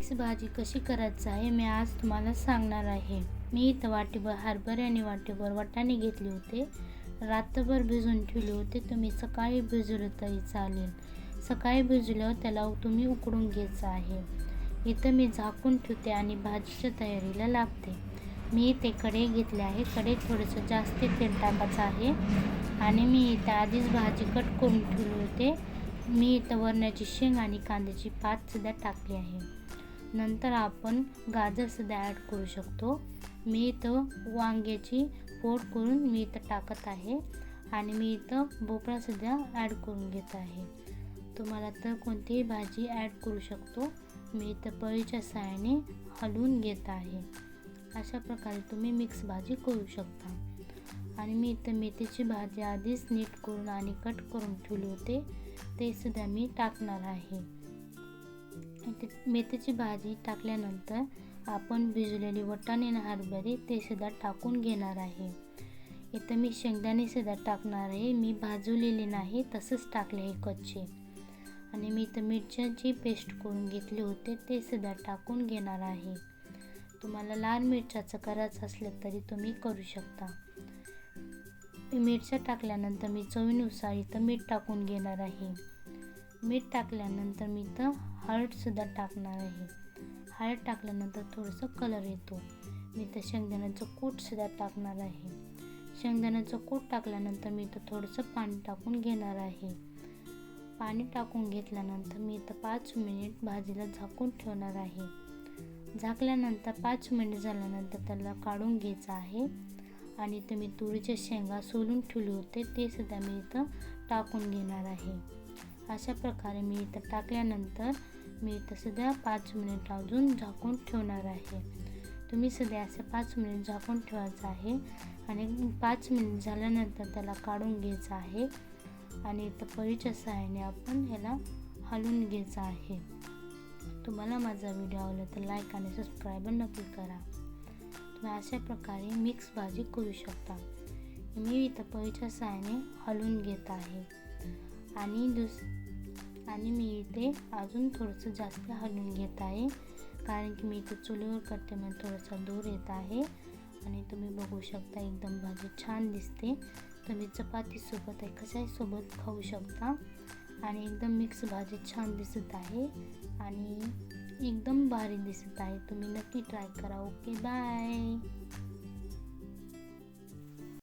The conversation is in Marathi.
मिक्स भाजी कशी करायची आहे मी आज तुम्हाला सांगणार आहे। मी इथं वाटीभर हरभरे आणि वाटीभर वाटाणे घेतले होते। रात्रभर भिजवून ठेवले होते। तुम्ही सकाळी भिजवले तरी चालेल। सकाळी भिजवल्यावर त्याला तुम्ही उकडून घ्यायचं आहे। इथं मी झाकून ठेवते आणि भाजीच्या तयारीला लागते। मी इथे कढई घेतली आहे। कढईत थोडंसं जास्त तेल टाकायचं आहे आणि मी इथं आधीच भाजी कट करून ठेवली होते। मी इथं वरण्याची शेंग आणि कांद्याची पात सुद्धा टाकली आहे। नंतर आपण गाजर सुद्धा ॲड करू शकतो। मी इथं वांग्याची फोड करून मी इथं टाकत आहे आणि मी इथं भोपळा सुद्धा ॲड करून घेत आहे। तुम्हाला तर कोणतीही भाजी ॲड करू शकतो। मी इथं पळीच्या साहाय्याने हलवून घेत आहे। अशा प्रकारे तुम्ही मिक्स भाजी करू शकता। आणि मी इथं मेथीची भाजी आधीच नीट करून आणि कट करून ठेवली होते, ते सुद्धा मी टाकणार आहे। मेथीची भाजी टाकल्यानंतर आपण भिजवलेले वाटाणे आणि हरभरे ते सुद्धा टाकून घेणार आहे। इथं मी शेंगदाणे सुद्धा टाकणार आहे। मी भाजवलेले नाही, तसंच टाकले आहे कच्चे। आणि मी इथं मिरच्यांची पेस्ट करून घेतले होते, ते सुद्धा टाकून घेणार आहे। तुम्हाला लाल मिरच्याचं करायचं असलं तरी तुम्ही करू शकता। मिरच्या टाकल्यानंतर मी चवीनुसार इथं मीठ टाकून घेणार आहे। मीठ टाकल्यानंतर मी इथं हळदसुद्धा टाकणार आहे। हळद टाकल्यानंतर थोडंसं कलर येतो। मी इथं शेंगदाण्याचं कूटसुद्धा टाकणार आहे। शेंगदाण्याचं कूट टाकल्यानंतर मी इथं थोडंसं पाणी टाकून घेणार आहे। पाणी टाकून घेतल्यानंतर मी इथं 5 मिनिट भाजीला झाकून ठेवणार आहे। झाकल्यानंतर 5 मिनिट झाल्यानंतर त्याला काढून घ्यायचं आहे आणि इथं मी तुरीच्या शेंगा सोलून ठेवले होते, ते सुद्धा मी इथं टाकून घेणार आहे। अशा प्रकारे मी इथं टाकल्यानंतर मी इथं सुद्धा 5 मिनिट अजून झाकून ठेवणार आहे। तुम्ही सुद्धा असं 5 मिनिट झाकून ठेवायचं आहे आणि 5 मिनिट झाल्यानंतर त्याला काढून घ्यायचं आहे आणि इथं पळीच्या साहाय्याने आपण ह्याला हलवून घ्यायचं आहे। तुम्हाला माझा व्हिडिओ आवडला तर लाईक आणि सबस्क्राईब नक्की करा। तुम्ही अशा प्रकारे मिक्स भाजी करू शकता। मी इथं पळीच्या साहाय्याने हलवून घेत आहे आणि मी इथे अजून थोडंसं जास्त हलवून घेत आहे, कारण की मी इथे चुलीवर करते म्हणून थोडासा धूर येत आहे। आणि तुम्ही बघू शकता एकदम भाजी छान दिसते। तुम्ही चपातीसोबत कशाही सोबत खाऊ शकता आणि एकदम मिक्स भाजी छान दिसत आहे आणि एकदम भारी दिसत आहे। तुम्ही नक्की ट्राय करा। Okay, bye.